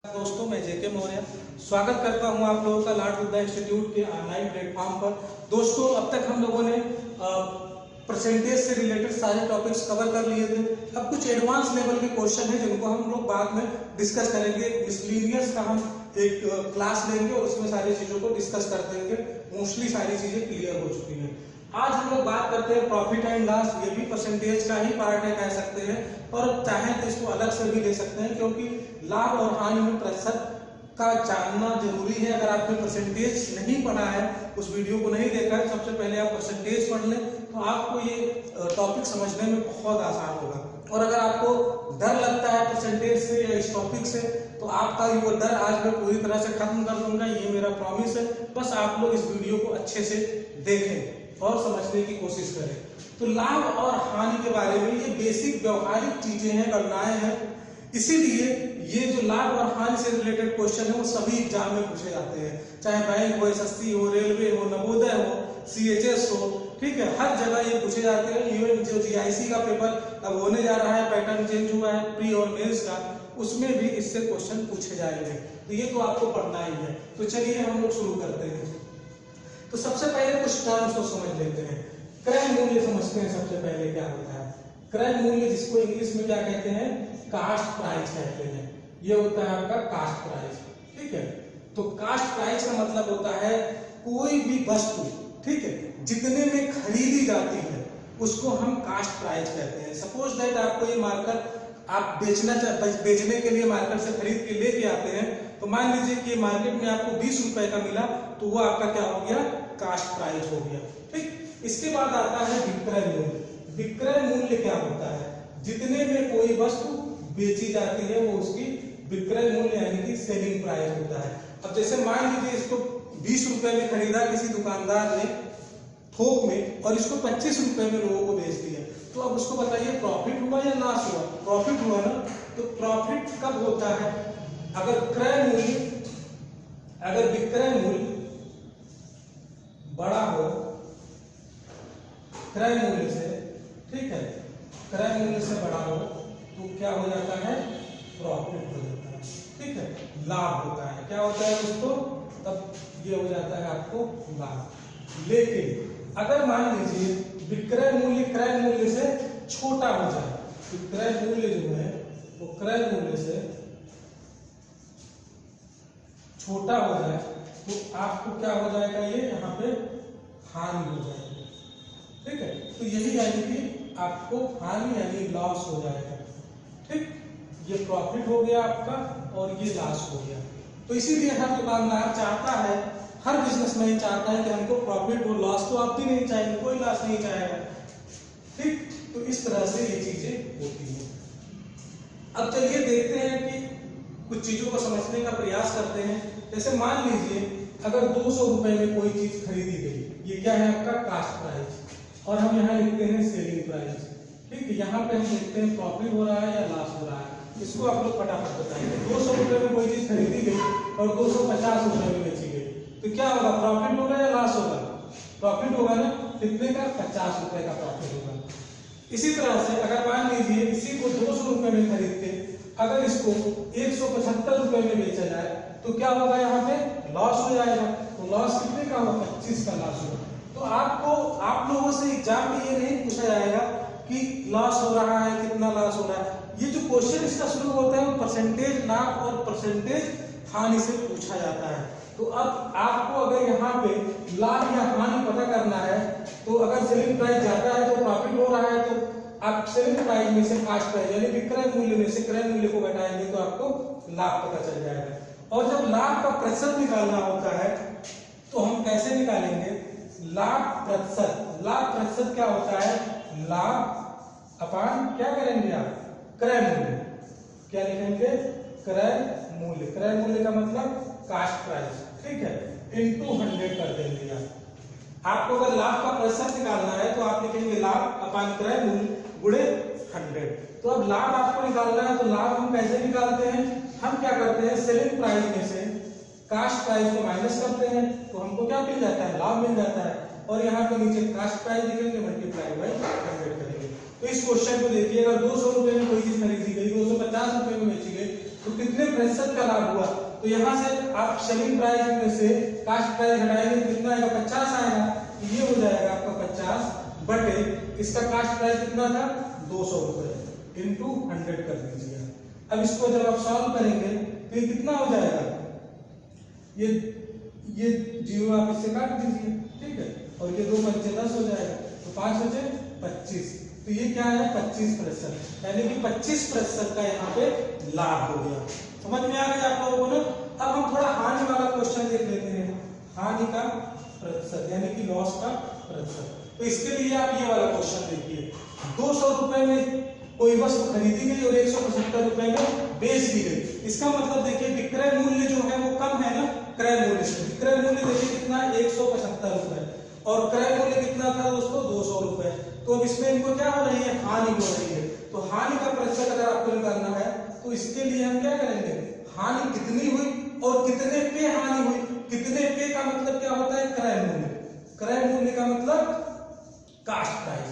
दोस्तों, मैं जेके मौर्य स्वागत करता हूं आप लोगों का लॉर्ड बुद्धा इंस्टीट्यूट के ऑनलाइन प्लेटफॉर्म पर। दोस्तों, अब तक हम लोगों ने परसेंटेज से रिलेटेड सारे टॉपिक्स कवर कर लिए थे। अब कुछ एडवांस लेवल के क्वेश्चन हैं जिनको हम लोग बाद में डिस्कस करेंगे। मिसलेनियस का हम एक क्लास लेंगे और उसमें सारी चीजों को डिस्कस कर देंगे। मोस्टली सारी चीजें क्लियर हो चुकी हैं। आज हम लोग बात करते हैं प्रॉफिट एंड लॉस। ये भी परसेंटेज का ही पार्ट है कह सकते हैं, और चाहे तो इसको अलग से भी ले सकते हैं, क्योंकि लाभ और हानि में प्रतिशत का जानना जरूरी है। अगर आपने परसेंटेज नहीं पढ़ा है, उस वीडियो को नहीं देखा है, सबसे पहले आप परसेंटेज पढ़ लें तो आपको ये टॉपिक समझने में बहुत आसान होगा। और अगर आपको डर लगता है परसेंटेज से या इस टॉपिक से, तो आपका वो डर आज मैं पूरी तरह से खत्म कर दूंगा, ये मेरा प्रॉमिस है। बस आप लोग इस वीडियो को अच्छे से देखें और समझने की कोशिश करें। तो लाभ और हानि के बारे में ये बेसिक व्यवहारिक चीजें हैं, गणनाएं हैं। इसीलिए ये जो लाभ और हानि से रिलेटेड क्वेश्चन है वो सभी एग्जाम में पूछे जाते हैं, चाहे बैंक हो, एसएससी हो, रेलवे हो, नवोदय हो, सीएचएस हो, ठीक है, हर जगह ये पूछे जाते हैं। इवन जो जीआईसी का पेपर अब होने जा रहा है, पैटर्न चेंज हुआ है प्री और मेंस का, उसमें भी इससे क्वेश्चन पूछे जाएंगे। तो ये तो आपको पढ़ना ही है। तो चलिए हम लोग शुरू करते हैं। तो सबसे पहले कुछ टर्म्स को समझ लेते हैं। क्रय मूल्य समझते हैं सबसे पहले क्या होता है। क्रय मूल्य, जिसको इंग्लिश में क्या कहते हैं, कास्ट प्राइस कहते हैं। ये होता है आपका कास्ट प्राइस, ठीक है। तो कास्ट प्राइस का मतलब होता है कोई भी वस्तु, ठीक है, जितने में खरीदी जाती है उसको हम कास्ट प्राइस कहते हैं। सपोज दैट आपको ये मार्कर आप बेचने के लिए मार्केट से खरीद के लेके आते हैं, तो मान लीजिए कि मार्केट में आपको 20 रुपए का मिला, तो वो आपका क्या हो गया, कास्ट प्राइस हो गया, ठीक। इसके बाद आता है विक्रय मूल्य। विक्रय मूल्य क्या होता है, जितने में कोई वस्तु बेची जाती है वो उसकी विक्रय मूल्य यानी कि सेलिंग प्राइस होता है। अब जैसे मान लीजिए इसको 20 रुपए में खरीदा किसी दुकानदार ने थोक में, और इसको 25 रुपए में लोगों को बेच दिया, तो अब उसको बताइए प्रॉफिट हुआ या लॉस हुआ। प्रॉफिट हुआ ना। तो प्रॉफिट कब होता है, अगर विक्रय मूल्य बड़ा हो क्रय मूल्य से, ठीक है, क्रय मूल्य से बड़ा हो तो क्या हो जाता है, प्रॉफिट हो जाता है, ठीक है, लाभ होता है। क्या होता है उसको, तब ये हो जाता है आपको लाभ। लेकिन अगर मान लीजिए विक्रय मूल्य क्रय मूल्य से छोटा हो जाए, विक्रय मूल्य जो है वो क्रय मूल्य से छोटा हो जाए, तो आपको क्या हो जाएगा, ये यहाँ पे हानि हो जाएगी, ठीक है। तो यही यानी कि आपको हानि यानी लॉस हो जाएगा, ठीक। ये प्रॉफिट हो गया आपका और ये लॉस हो गया। तो इसीलिए हर दुकानदार चाहता है, हर बिजनेसमैन चाहता है कि हमको प्रॉफिट हो, लॉस तो आप भी नहीं चाहेंगे, कोई लॉस नहीं चाहेगा, ठीक। तो इस तरह से ये चीजें होती है। अब चलिए देखते हैं कि कुछ चीजों को समझने का प्रयास करते हैं। जैसे मान लीजिए अगर 200 रुपए में कोई चीज खरीदी गई, ये क्या है आपका कास्ट प्राइस, और हम यहाँ लिखते हैं सेलिंग प्राइस, ठीक है। यहाँ पे हम देखते हैं प्रॉफिट हो रहा है या लॉस हो रहा है, इसको आप लोग फटाफट बताइए। 200 रुपए में कोई चीज खरीदी गई और 250 रुपए में बेची गई, तो क्या होगा, प्रॉफिट होगा या लॉस होगा, प्रॉफिट होगा ना। कितने का, 50 रुपए का प्रॉफिट होगा। इसी तरह से अगर मान लीजिए इसी को 200 रुपए में खरीदते, अगर इसको 175 रुपए में बेचा जाए, तो क्या होगा, यहाँ पे लॉस हो जाएगा। तो लॉस कितने का होगा, 25 का लॉस होगा। तो आप लोगों से एग्जाम में ये नहीं पूछा जाएगा कि लॉस हो रहा है, कितना लॉस हो रहा है। ये जो क्वेश्चन इसका शुरू होता है वो परसेंटेज लाभ और परसेंटेज हानि से पूछा जाता है। तो अब आपको अगर यहाँ पे लाभ या हानि पता करना है, तो अगर सेलिंग प्राइस ज्यादा है तो प्रॉफिट हो रहा है, तो आप सेलिंग प्राइस में से कास्ट प्राइस यानी विक्रय मूल्य में से क्रय मूल्य को घटाएंगे तो आपको लाभ पता चल जाएगा। और जब लाभ का प्रतिशत निकालना होता है तो हम कैसे निकालेंगे, लाभ प्रतिशत। लाभ प्रतिशत क्या होता है, लाभ अपान क्या करेंगे आप, क्रय मूल्य। क्या लिखेंगे, क्रय मूल्य। क्रय मूल्य का मतलब कास्ट प्राइस, ठीक है, इनटू 100 कर देंगे आपको अगर लाभ का प्रतिशत निकालना है तो आप लिखेंगे लाभ अपान क्रय मूल्य गुणे 100। तो अब लाभ आपको निकालना है, तो लाभ हम कैसे निकालते हैं, हम क्या करते हैं, सेलिंग प्राइस में से कास्ट प्राइस को माइनस करते हैं, तो हमको क्या मिल जाता है, लाभ मिल जाता है। और यहाँ पे नीचे कास्ट प्राइस लिखेंगे, मल्टीप्लाई बाय 100 करेंगे। तो इस क्वेश्चन को देखिए, अगर 200 रुपए में कोई चीज खरीदी गई, 250 रुपए में बेची गई, तो कितने प्रतिशत का लाभ हुआ? तो यहाँ से आप सेलिंग प्राइस में से कास्ट प्राइस हटाएंगे, कितना आएगा? 50 आएगा। ये हो जाएगा आपका 50 बटे इसका कास्ट प्राइस कितना था? 200 रुपए इंटू 100 कर दीजिए। अब इसको जब आप सॉल्व करेंगे तो ये कितना हो जाएगा? ये 0 आप इससे काट दीजिए, ठीक है, और ये 2 पंचे 10 हो जाएगा, तो 5 बचे 25। तो ये क्या है? 25%, यानी कि 25% का यहाँ पे लाभ हो गया। समझ में आ गया आप लोगों को ना? अब हम थोड़ा हानि वाला क्वेश्चन देख लेते हैं, हानि का प्रतिशत यानी कि लॉस का प्रतिशत। तो इसके लिए आप ये वाला क्वेश्चन देखिए, 200 रुपए में कोई वस्तु खरीदी गई और 175 रुपए में बेच दी गई। इसका मतलब देखिए विक्रय मूल्य जो है वो कम है ना क्रय मूल्य से। विक्रय मूल्य देखिए कितना है? 175 रुपए, और क्रय मूल्य कितना था दोस्तों? 200 रुपए। तो अब इसमें इनको क्या हो रही है? हानि हो रही है। तो हानि का प्रतिशत अगर आपको निकालना है तो इसके लिए हम क्या करेंगे? हानि कितनी हुई और कितने पे हानि हुई। कितने पे का मतलब क्या होता है? क्रय मूल्य। क्रय मूल्य का मतलब कास्ट प्राइस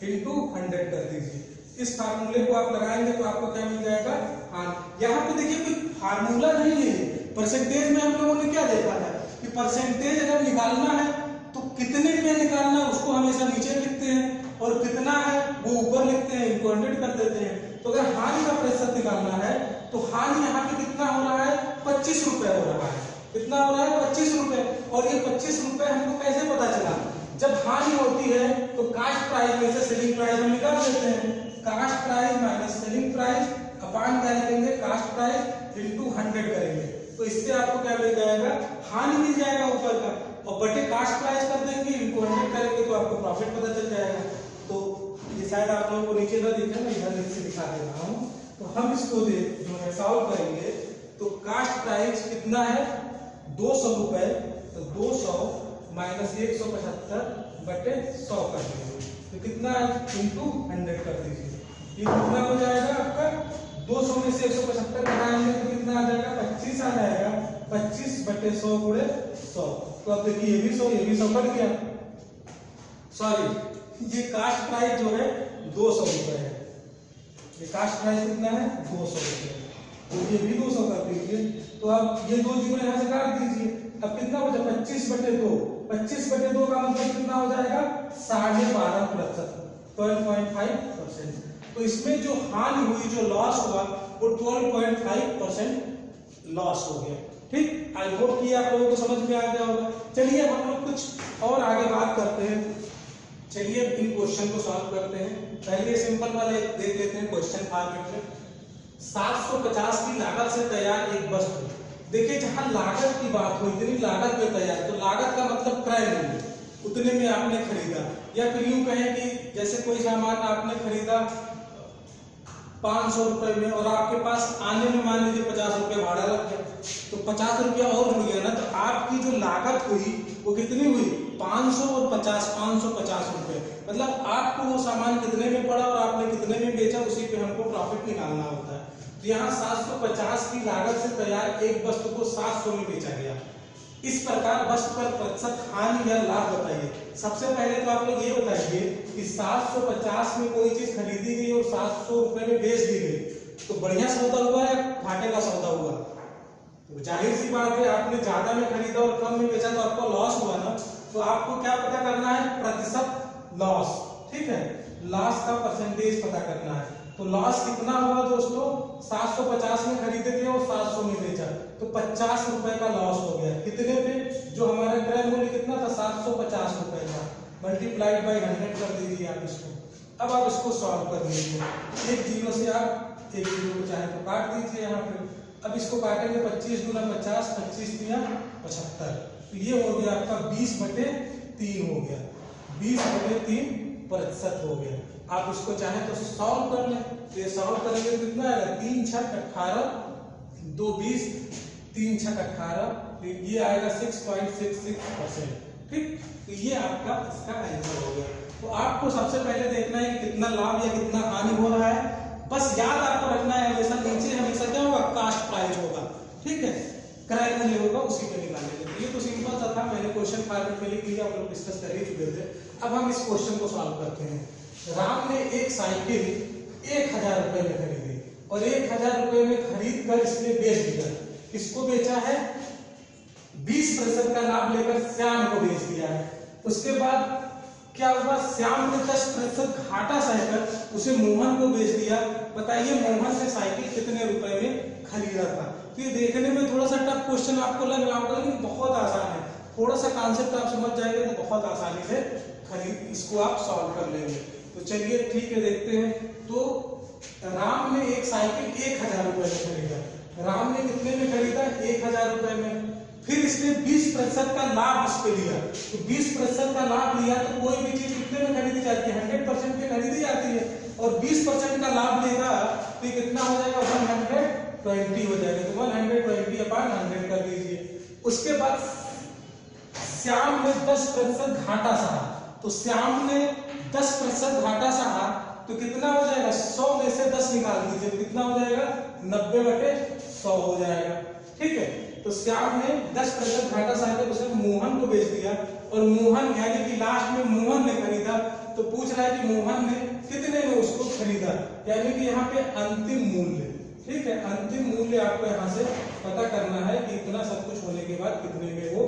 इंटू 100 कर दीजिए। इस फार्मूले को आप लगाएंगे तो आपको क्या मिल जाएगा? हानि। यहाँ पे देखिए कोई फार्मूला नहीं है, परसेंटेज में हम लोगों ने क्या देखा है कि परसेंटेज अगर निकालना है तो कितने पे निकालना है उसको हमेशा नीचे लिखते हैं, और कितना है वो ऊपर लिखते हैं, इनको 100 कर देते हैं। तो अगर हानि का प्रतिशत निकालना है तो हानि यहाँ पे कितना हो रहा है? 25 रुपए हो रहा है। कितना हो रहा है? 25 रुपए। और ये 25 रुपए हमको कैसे पता चला? जब हानि होती है तो कास्ट प्राइस में से सेलिंग प्राइस हम निकाल देते हैं। Cost price minus selling price upon क्या लिखेंगे? कास्ट प्राइस इंटू 100 करेंगे। तो इससे आपको क्या मिल जाएगा? हानि मिल जाएगा ऊपर का, और बटे कास्ट प्राइस कर देंगे, इनको 100 करेंगे तो आपको प्रॉफिट पता चल जाएगा। तो ये शायद आप लोगों को नीचे ना दिखे, मैं इधर नीचे दिखा दे रहा हूँ। तो हम इसको जो है सॉल्व करेंगे तो कास्ट प्राइस कितना है? 200 रुपए। तो 200 माइनस 175 बटे 100 कर दीजिए, तो कितना है? इंटू 100 कर दीजिए। ये कितना हो जाएगा आपका? 200 में से 175 घटाएंगे तो कितना आ जाएगा? 25 आ जाएगा। 25 बटे 100 गुणे 100। तो अब देखिए ये भी 100 कट गया। सॉरी, ये कास्ट प्राइस जो है 200 रुपए है। ये कास्ट प्राइस कितना है? 200 रुपए। तो ये भी 200 कर दीजिए। तो अब ये 2 जीरो यहाँ से काट दीजिए। अब कितना बचा? 25 बटे 2। 25 बटे 2 का मतलब कितना हो जाएगा? 12.5%, 12.5%। तो इसमें जो हानि हुई, जो लॉस हुआ, वो 12.5% लॉस हो गया। ठीक, आई होप कि आप लोगों को समझ में आ गया होगा। चलिए हम लोग कुछ और आगे बात करते हैं। चलिए इन क्वेश्चन को सॉल्व करते हैं। पहले सिंपल वाले देख लेते हैं क्वेश्चन फॉर्मेट में। 750 की लागत से तैयार एक वस्तु। देखिए जहां लागत की बात हो, इतनी लागत में तैयार, तो लागत का मतलब क्रय मूल्य, उतने में आपने खरीदा। या फिर यूं कहें कि जैसे कोई सामान आपने खरीदा 500 रुपए में और आपके पास आने में मान लीजिए 50 रुपए भाड़ा लग गया, तो 50 रुपया और जुड़ गया ना, तो आपकी जो लागत हुई वो कितनी हुई? 500 और 50, 550 रुपए। मतलब आपको वो सामान कितने में पड़ा और आपने कितने में बेचा, उसी पे हमको प्रॉफिट निकालना होता है। तो यहाँ 750 की लागत से तैयार एक वस्तु को 700 में बेचा गया। इस प्रकार वस्तु पर प्रतिशत हानि या लाभ बताइए। सबसे पहले तो आप लोग ये बताइए कि 750 में कोई चीज खरीदी गई और 700 रुपए में बेच दी गई, तो बढ़िया सौदा हुआ या घाटे का सौदा हुआ? तो जाहिर सी बात है, आपने ज्यादा में खरीदा और कम में बेचा तो आपको लॉस हुआ ना। तो आपको क्या पता करना है? प्रतिशत लॉस। ठीक है, लॉस का परसेंटेज पता करना है। तो लॉस कितना हुआ दोस्तों? 750 में खरीदे थे और 700 में बेचा, तो 50 रुपए का लॉस हो गया। कितने पे? जो हमारा क्रय मूल्य कितना था? 750 रुपए का, मल्टीप्लाइड बाई 100 कर दीजिए आप इसको। अब आप इसको सॉल्व कर लीजिए। एक जीरो से आप एक जीरो को चाहे तो काट दीजिए यहाँ पे। अब इसको काटेंगे 25 गुना 50, 25 दिया 75। तो ये हो गया आपका 20 बटे 3 हो गया। 20 बटे 3% हो गया। आप इसको चाहे तो सॉल्व कर लें। तो ये सॉल्व करेंगे तो कितना आएगा? 3 छक 18, 2 20, 3 छक 18, तो ये आएगा 6.66%। ठीक, तो ये आपका इसका आंसर हो गया। तो आपको सबसे पहले देखना है कि कितना लाभ या कितना हानि हो रहा है। बस याद आपको रखना है हमेशा नीचे हमेशा क्या होगा? कास्ट प्राइस होगा। ठीक है, क्रय मूल्य होगा, उसी पे निकालेंगे। तो ये तो सिंपल सा था, मैंने क्वेश्चन फॉर्मेट में लिख दिया, आप लोग डिस्कस कर ही चुके थे। अब हम इस क्वेश्चन को सॉल्व करते हैं। राम ने एक साइकिल 1000 रुपए में खरीदी। और 1000 रुपए में खरीद कर इसने बेच दिया। किसको बेचा है? 20% का लाभ लेकर श्याम को बेच दिया है। उसके बाद क्या हुआ? श्याम ने 10% घाटा सहकर उसे मोहन को बेच दिया। बताइए मोहन से साइकिल कितने रुपए में खरीदा था? तो ये देखने में थोड़ा सा टफ क्वेश्चन आपको लग रहा होगा, लेकिन बहुत आसान है। थोड़ा सा कॉन्सेप्ट आप समझ जाएंगे तो बहुत आसानी से खरीद इसको आप सॉल्व कर लेंगे। तो चलिए ठीक है, देखते हैं। तो राम ने एक साइकिल 1000 रुपए में खरीदा। राम ने कितने में खरीदा? 1000 रुपए में। फिर इसने 20% का लाभ इस पे लिया। तो 20% का लाभ लिया तो कोई भी चीज कितने में खरीदी जाती है? 100% पे खरीदी जाती है। और 20% का लाभ लेगा तो कितना हो जाएगा? 120 हो जाएगा। तो 120/100 कर दीजिए। उसके बाद श्याम ने 10% घाटा सहा। तो श्याम ने 10% घाटा सहा तो कितना हो जाएगा? 100 में से 10 निकाल दीजिए तो कितना हो जाएगा? 90/100 हो जाएगा। ठीक है, तो श्याम ने 10% घाटा सहकर उसने मोहन को बेच दिया। और मोहन यानी कि लास्ट में मोहन ने खरीदा। तो पूछ रहा है कि मोहन ने कितने में उसको खरीदा, यानी कि यहाँ पे अंतिम मूल्य। ठीक है, अंतिम मूल्य आपको यहाँ से पता करना है कि इतना सब कुछ होने के बाद कितने में वो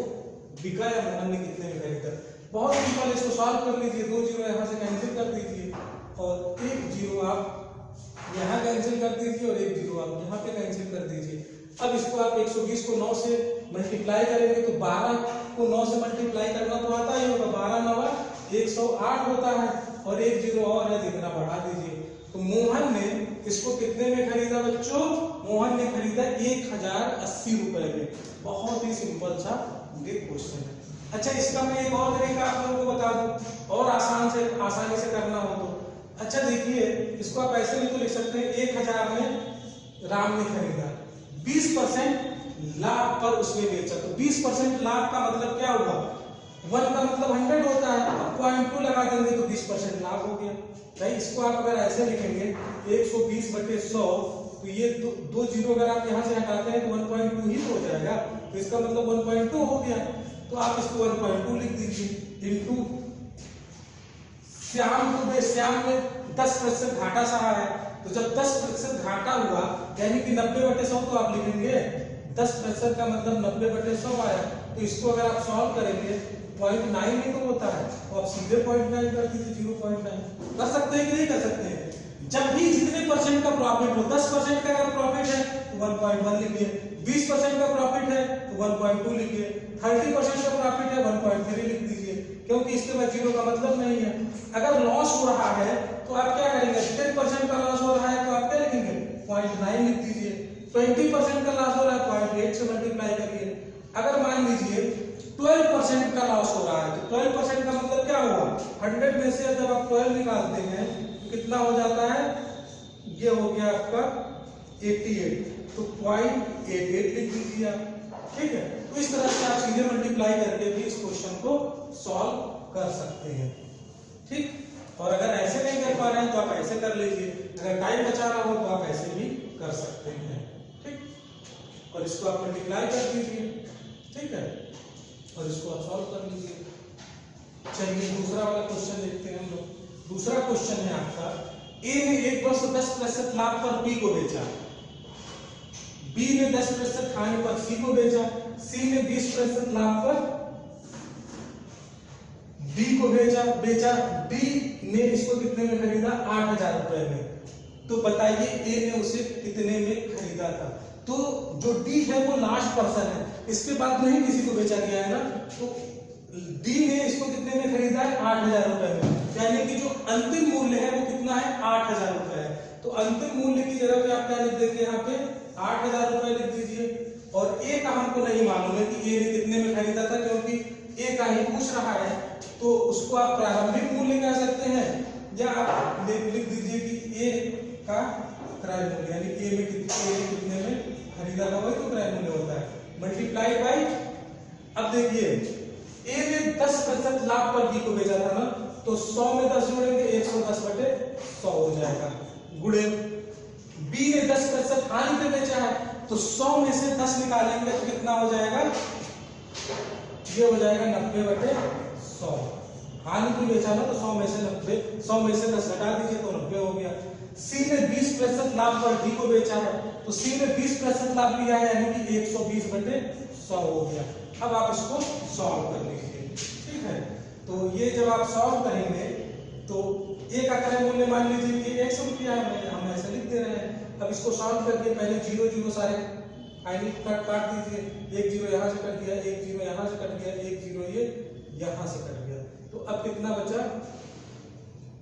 बिका या मोहन ने कितने में खरीदा। बहुत सिंपल, इसको सॉल्व कर लीजिए। 2 जीरो यहाँ से कैंसिल कर दीजिए और 1 जीरो आप यहाँ कैंसिल कर दीजिए और 1 जीरो आप यहाँ पे कैंसिल कर दीजिए। अब इसको आप 120 को 9 से मल्टीप्लाई करेंगे तो 12 को 9 से मल्टीप्लाई करना तो आता ही होगा। 12 9 108 होता है और 1 जीरो और है, जितना बढ़ा दीजिए। तो मोहन ने इसको कितने में खरीदा बच्चों? मोहन ने खरीदा 1080 रुपए में। बहुत ही सिंपल सा ये क्वेश्चन है। अच्छा, इसका मैं एक और तरीका आप लोगों को बता दूं और आसानी से करना हो तो। अच्छा देखिए, इसको आप ऐसे भी तो लिख सकते हैं, 1000 में राम ने खरीदा, 20% लाभ पर उसने बेचा। तो 20% लाभ का मतलब क्या हुआ? 1 का मतलब 100 होता है। अब 0.2 लगा देंगे तो 20% लाभ हो गया। भाई इसको आप अगर ऐसे लिखेंगे 120/100, तो ये दो जीरो अगर आप यहाँ से हटाते हैं तो 1.2 ही तो हो जाएगा। तो इसका मतलब 1.2 हो गया। तो आप इसको 1.2 लिख दीजिए इंटू श्याम ने 10% घाटा सहा है। तो जब 10% घाटा हुआ यानी कि 90/100, तो आप लिखेंगे 10% का मतलब 90/100 आया। तो इसको अगर आप सॉल्व करेंगे 0.9 ही तो होता है, तो आप सीधे 0.9 कर दीजिए। 0.9 कर सकते हैं कि नहीं कर सकते हैं? जब भी जितने परसेंट का प्रॉफिट हो, 10% का अगर प्रॉफिट है तो 1.1 लिखिए, 20% का प्रॉफिट है तो 1.2 लिखिए, 30% का प्रॉफिट है 1.3 लिख दीजिए, क्योंकि इसके बाद जीरो का मतलब नहीं है। अगर लॉस हो रहा है तो आप क्या करेंगे? 10% का लॉस हो रहा है तो आप क्या लिखेंगे? 0.9 लिख दीजिए। 20% का लॉस हो रहा है 0.8 से मल्टीप्लाई करिए। अगर मान लीजिए 12% का लॉस हो रहा है तो 12% का मतलब क्या हुआ? 100 में से जब आप 12 निकालते हैं तो कितना हो जाता है? ये हो गया आपका 88, तो 0.88 लिख दीजिए आप। ठीक है, तो इस तरह से आप सीधे मल्टीप्लाई करके भी इस क्वेश्चन को सॉल्व कर सकते हैं। ठीक, और अगर ऐसे नहीं कर पा रहे हैं तो आप ऐसे कर लीजिए। अगर टाइम बचा रहा हो तो आप ऐसे भी कर सकते हैं। ठीक, और इसको आप मल्टीप्लाई कर दीजिए। ठीक है, और इसको आप सॉल्व कर लीजिए। चलिए दूसरा वाला क्वेश्चन देखते हैं हम लोग। दूसरा क्वेश्चन है आपका, ए ने एक वर्ष 10% लाभ पर बी को बेचा, बी ने 10% खाने पर सी को बेचा, सी ने 20% लाभ पर डी को बेचा, डी ने इसको कितने में खरीदा? 8000 रुपए में। तो बताइए ए ने उसे कितने में खरीदा था? तो जो डी है वो लास्ट पर्सन है, इसके बाद में ही किसी को बेचा गया है ना। तो डी ने इसको कितने में खरीदा है? 8000 रुपए में। यानी कि जो अंतिम मूल्य है वो कितना है? 8000 रुपए है। तो अंतिम मूल्य की जगह पे आप क्या लिख देंगे? यहाँ पे 8000 रुपए लिख दीजिए। और ए का हमको नहीं मालूम है कि ए ने कितने में खरीदा था, क्योंकि ए का ही पूछ रहा है। तो उसको आप प्रारंभिक मूल्य कह सकते हैं, या आप लिख दीजिए कि ए का क्रय मूल्य, यानी ए में कितने में खरीदा था वही तो क्रय मूल्य होता है, मल्टीप्लाई बाई। अब देखिए ए ने 10% लाभ पर बी को बेचा था ना, तो 100 में 10 जोड़ेंगे 110/100 हो जाएगा, गुणे बी ने 10% हानि पे बेचा है तो 100 में से 10 निकालेंगे तो कितना हो जाएगा? ये हो जाएगा 90/100। हानि को बेचा ना, तो 100 में से 90, 100 में से 10 घटा दीजिए तो 90 हो गया। सी ने 20% लाभ पर डी को बेचा है, तो सी ने 20% लाभ लिया है, यानी कि 120/100 हो गया। अब आप इसको सॉल्व कर लीजिए, ठीक है। तो ये जब आप सॉल्व करेंगे तो एक का क्रय मूल्य मान लीजिए कि 100 रुपया है, हम ऐसे लिख दे रहे हैं। अब इसको सॉल्व करके पहले 0 0 सारे फाइनल काट दीजिए, 1 0 यहाँ से कट गया, 1 0 यहाँ से कट गया, 1 0 ये यहाँ से कट गया। तो अब कितना बचा?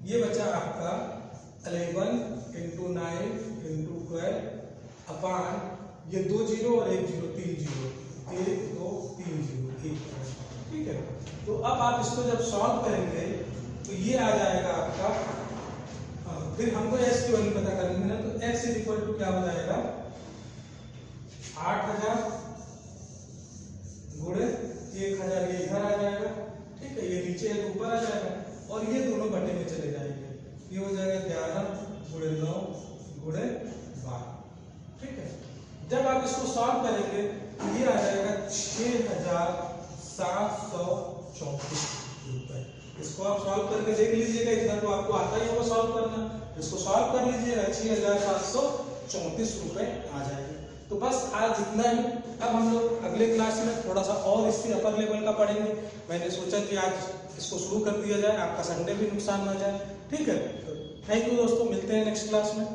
ये बचा आपका 11 × 9 × 12 अपान ये 2 0 और 1 0, 3 0, 1 2 3 0, ठीक है। तो अब आप इसको जब सॉल्व करेंगे तो ये आ जाएगा आपका, फिर हमको x की वैल्यू पता करनी है ना, तो x = क्या हो जाएगा? 8000 गुणे 1000, ये इधर आ जाएगा, ठीक है। ये नीचे है तो ऊपर आ जाएगा, और ये दोनों बटे में चले जाएंगे। ये हो जाएगा 11 × 9 × 12, ठीक है। जब आप इसको सॉल्व करेंगे तो ये आ जाएगा 6734 रुपए। इसको आप सॉल्व करके देख लीजिएगा, इतना तो आपको आता ही होगा सॉल्व करना। इसको सॉल्व कर लीजिएगा, 6734 रुपए आ जाएगा। तो बस आज इतना ही। अब हम लोग अगले क्लास में थोड़ा सा और इससे अपर लेवल का पढ़ेंगे। मैंने सोचा कि आज इसको शुरू कर दिया जाए, आपका संडे भी नुकसान ना जाए, ठीक है। थैंक यू दोस्तों, मिलते हैं नेक्स्ट क्लास में।